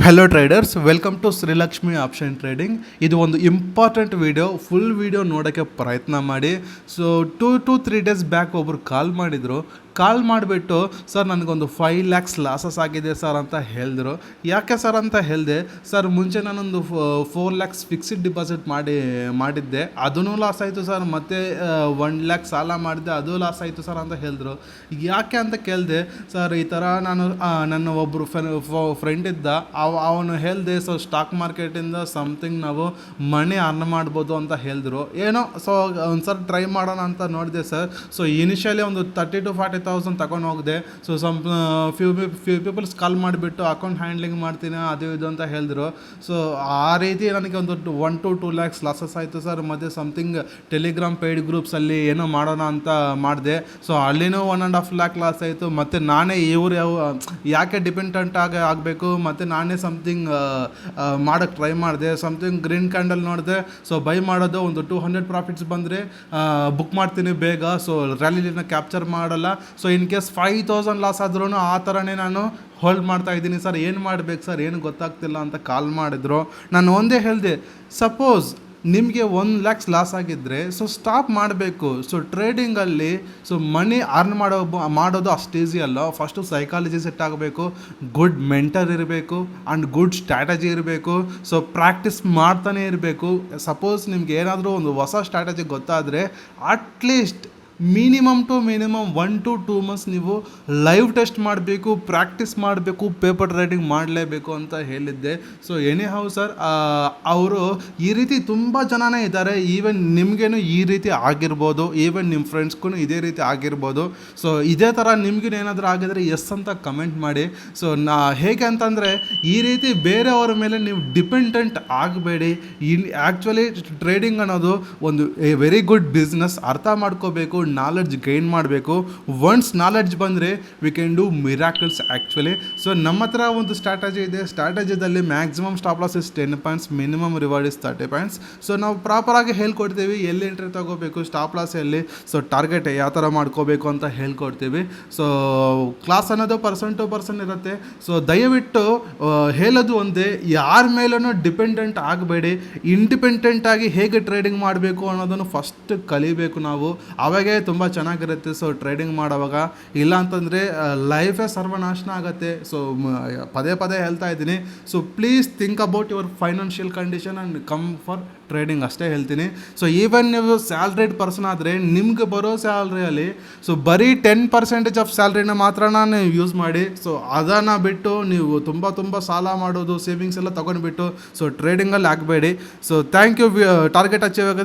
Hello traders, welcome to Srilakshmi option trading. ಇದು ಒಂದು important video. Full video ನೋಡೋಕ್ಕೆ ಪ್ರಯತ್ನ ಮಾಡಿ. ಸೊ 2 to 3 ಡೇಸ್ ಬ್ಯಾಕ್ ಒಬ್ಬರು ಕಾಲ್ ಮಾಡಿಬಿಟ್ಟು ಸರ್ ನನಗೊಂದು 5 lakhs ಲಾಸಸ್ ಆಗಿದೆ ಸರ್ ಅಂತ ಹೇಳಿದ್ರು. ಯಾಕೆ ಸರ್ ಅಂತ ಹೇಳಿದೆ, ಸರ್ ಮುಂಚೆ ನಾನೊಂದು 4 lakhs ಫಿಕ್ಸ್ಡ್ ಡಿಪಾಸಿಟ್ ಮಾಡಿದ್ದೆ, ಅದೂ ಲಾಸ್ ಆಯಿತು ಸರ್, ಮತ್ತು 1 lakh ಸಾಲ ಮಾಡಿದೆ, ಅದು ಲಾಸ್ ಆಯಿತು ಸರ್ ಅಂತ ಹೇಳಿದ್ರು. ಯಾಕೆ ಅಂತ ಕೇಳಿದೆ. ಸರ್ ಈ ಥರ ನಾನು ನನ್ನ ಒಬ್ಬರು ಫ್ರೆಂಡ್ ಇದ್ದ, ಅವನು ಹೇಳಿದೆ, ಸೊ ಸ್ಟಾಕ್ ಮಾರ್ಕೆಟಿಂದ ಸಮಥಿಂಗ್ ನಾವು ಮನಿ ಅರ್ನ್ ಮಾಡ್ಬೋದು ಅಂತ ಹೇಳಿದ್ರು. ಏನೋ ಸೊ ಒಂದು ಸರ್ ಟ್ರೈ ಮಾಡೋಣ ಅಂತ ನೋಡಿದೆ ಸರ್. ಸೊ ಇನಿಷಿಯಲಿ ಒಂದು 30,000 to 40,000 ತಗೊಂಡು ಹೋಗಿದೆ. ಸೊ ಫ್ಯೂ ಪೀಪಲ್ಸ್ ಕಾಲ್ ಮಾಡಿಬಿಟ್ಟು ಅಕೌಂಟ್ ಹ್ಯಾಂಡ್ಲಿಂಗ್ ಮಾಡ್ತೀನಿ ಅದು ಇದು ಅಂತ ಹೇಳಿದ್ರು. ಸೊ ಆ ರೀತಿ ನನಗೆ ಒಂದು 1 to 2 lakhs ಲಾಸಸ್ ಆಯಿತು ಸರ್. ಮತ್ತು ಸಮಥಿಂಗ್ ಟೆಲಿಗ್ರಾಮ್ ಪೇಯ್ಡ್ ಗ್ರೂಪ್ಸಲ್ಲಿ ಏನೋ ಮಾಡೋಣ ಅಂತ ಮಾಡಿದೆ. ಸೊ ಅಲ್ಲಿನೂ 1.5 lakh ಲಾಸ್ ಆಯಿತು. ಮತ್ತು ನಾನೇ ಯಾಕೆ ಡಿಪೆಂಡೆಂಟ್ ಆಗಬೇಕು, ಮತ್ತು ನಾನೇ ಸಮಥಿಂಗ್ ಮಾಡೋಕ್ಕೆ ಟ್ರೈ ಮಾಡಿದೆ. ಸಮಥಿಂಗ್ ಗ್ರೀನ್ ಕ್ಯಾಂಡಲ್ ನೋಡಿದೆ, ಸೊ ಬೈ ಮಾಡೋದು ಒಂದು 200 ಪ್ರಾಫಿಟ್ಸ್ ಬಂದರೆ ಬುಕ್ ಮಾಡ್ತೀನಿ ಬೇಗ. ಸೊ ರ್ಯಾಲಿನ ಕ್ಯಾಪ್ಚರ್ ಮಾಡಲ್ಲ. ಸೊ ಇನ್ ಕೇಸ್ 5,000 ಲಾಸ್ ಆದ್ರೂ ಆ ಥರನೇ ನಾನು ಹೋಲ್ಡ್ ಮಾಡ್ತಾ ಇದ್ದೀನಿ ಸರ್, ಏನು ಮಾಡಬೇಕು ಸರ್, ಏನು ಗೊತ್ತಾಗ್ತಿಲ್ಲ ಅಂತ ಕಾಲ್ ಮಾಡಿದ್ರು. ನಾನು ಒಂದೇ ಹೇಳಿದೆ, ಸಪೋಸ್ ನಿಮಗೆ 1 lakhs ಲಾಸ್ ಆಗಿದ್ದರೆ ಸೊ ಸ್ಟಾಪ್ ಮಾಡಬೇಕು. ಸೊ ಟ್ರೇಡಿಂಗಲ್ಲಿ ಸೊ ಮನಿ ಅರ್ನ್ ಮಾಡೋದು ಅಷ್ಟು ಈಸಿ ಅಲ್ಲ. ಫಸ್ಟು ಸೈಕಾಲಜಿ ಸೆಟ್ ಆಗಬೇಕು, ಗುಡ್ ಮೆಂಟರ್ ಇರಬೇಕು ಆ್ಯಂಡ್ ಗುಡ್ ಸ್ಟ್ರಾಟಜಿ ಇರಬೇಕು. ಸೊ ಪ್ರಾಕ್ಟೀಸ್ ಮಾಡ್ತಾನೆ ಇರಬೇಕು. ಸಪೋಸ್ ನಿಮ್ಗೆ ಏನಾದರೂ ಒಂದು ಹೊಸ ಸ್ಟ್ರಾಟಜಿ ಗೊತ್ತಾದರೆ ಅಟ್ಲೀಸ್ಟ್ ಮಿನಿಮಮ್ 1 to 2 months ನೀವು ಲೈವ್ ಟೆಸ್ಟ್ ಮಾಡಬೇಕು, ಪ್ರಾಕ್ಟೀಸ್ ಮಾಡಬೇಕು, ಪೇಪರ್ ಟ್ರೇಡಿಂಗ್ ಮಾಡಲೇಬೇಕು ಅಂತ ಹೇಳಿದ್ದೆ. ಸೊ ಎನಿ ಹೌ ಸರ್, ಅವರು ಈ ರೀತಿ ತುಂಬ ಜನನೇ ಇದ್ದಾರೆ. ಈವನ್ ನಿಮಗೇನು ಈ ರೀತಿ ಆಗಿರ್ಬೋದು, ಈವನ್ ನಿಮ್ಮ ಫ್ರೆಂಡ್ಸ್ಗೂ ಇದೇ ರೀತಿ ಆಗಿರ್ಬೋದು. ಸೊ ಇದೇ ಥರ ನಿಮಗೂ ಏನಾದರೂ ಆಗಿದ್ರೆ ಎಸ್ ಅಂತ ಕಮೆಂಟ್ ಮಾಡಿ. ಸೊ ಹೇಗೆ ಅಂತಂದರೆ, ಈ ರೀತಿ ಬೇರೆಯವರ ಮೇಲೆ ನೀವು ಡಿಪೆಂಡೆಂಟ್ ಆಗಬೇಡಿ. ಆ್ಯಕ್ಚುಲಿ ಟ್ರೇಡಿಂಗ್ ಅನ್ನೋದು ಒಂದು ವೆರಿ ಗುಡ್ ಬಿಸ್ನೆಸ್. ಅರ್ಥ ಮಾಡ್ಕೋಬೇಕು, ನಾಲೆಡ್ಜ್ ಗೈನ್ ಮಾಡಬೇಕು. ಒನ್ಸ್ ನಾಲೆಡ್ಜ್ ಬಂದರೆ we can do miracles actually. So ನಮ್ಮ ಹತ್ರ ಒಂದು ಸ್ಟ್ರಾಟಜಿ ಇದೆ. ಸ್ಟ್ರಾಟಜಿದಲ್ಲಿ maximum stop loss is 10 points, minimum reward is 30 points. So ನಾವು ಪ್ರಾಪರಾಗಿ ಹೇಳ್ಕೊಡ್ತೀವಿ, ಎಲ್ಲಿ ಎಂಟ್ರಿ ತೊಗೋಬೇಕು, ಸ್ಟಾಪ್ ಲಾಸ್ ಎಲ್ಲಿ, ಸೊ ಟಾರ್ಗೆಟ್ ಯಾವ ಥರ ಮಾಡ್ಕೋಬೇಕು ಅಂತ ಹೇಳ್ಕೊಡ್ತೀವಿ. ಸೊ ಕ್ಲಾಸ್ ಅನ್ನೋದು ಪರ್ಸನ್ ಟು ಪರ್ಸನ್ ಇರುತ್ತೆ. ಸೊ ದಯವಿಟ್ಟು ಹೇಳೋದು ಒಂದೇ, ಯಾರ ಮೇಲೂ ಡಿಪೆಂಡೆಂಟ್ ಆಗಬೇಡಿ. ಇಂಡಿಪೆಂಡೆಂಟಾಗಿ ಹೇಗೆ ಟ್ರೇಡಿಂಗ್ ಮಾಡಬೇಕು ಅನ್ನೋದನ್ನು ಫಸ್ಟ್ ಕಲಿಬೇಕು ನಾವು, ಅವಾಗೇ ತುಂಬ ಚೆನ್ನಾಗಿರುತ್ತೆ. ಸೊ ಟ್ರೇಡಿಂಗ್ ಮಾಡೋವಾಗ, ಇಲ್ಲ ಅಂತಂದರೆ ಲೈಫೇ ಸರ್ವನಾಶನ ಆಗುತ್ತೆ. ಸೊ ಪದೇ ಹೇಳ್ತಾ ಇದ್ದೀನಿ. So please think about your financial condition and come for trading ಅಷ್ಟೇ ಹೇಳ್ತೀನಿ. ಸೊ ಈವನ್ ನೀವು ಸ್ಯಾಲ್ರಿಡ್ ಪರ್ಸನ್ ಆದರೆ ನಿಮ್ಗೆ ಬರೋ ಸ್ಯಾಲ್ರಿಯಲ್ಲಿ ಸೊ ಬರೀ 10% ಆಫ್ ಸ್ಯಾಲ್ರಿನ ಮಾತ್ರ ನೀವು ಯೂಸ್ ಮಾಡಿ. ಸೊ ಅದನ್ನು ಬಿಟ್ಟು ನೀವು ತುಂಬ ಸಾಲ ಮಾಡೋದು, ಸೇವಿಂಗ್ಸ್ ಎಲ್ಲ ತೊಗೊಂಡ್ಬಿಟ್ಟು ಸೊ ಟ್ರೇಡಿಂಗಲ್ಲಿ ಆಗಬೇಡಿ. So thank you. Target achieve ಆಗೋದು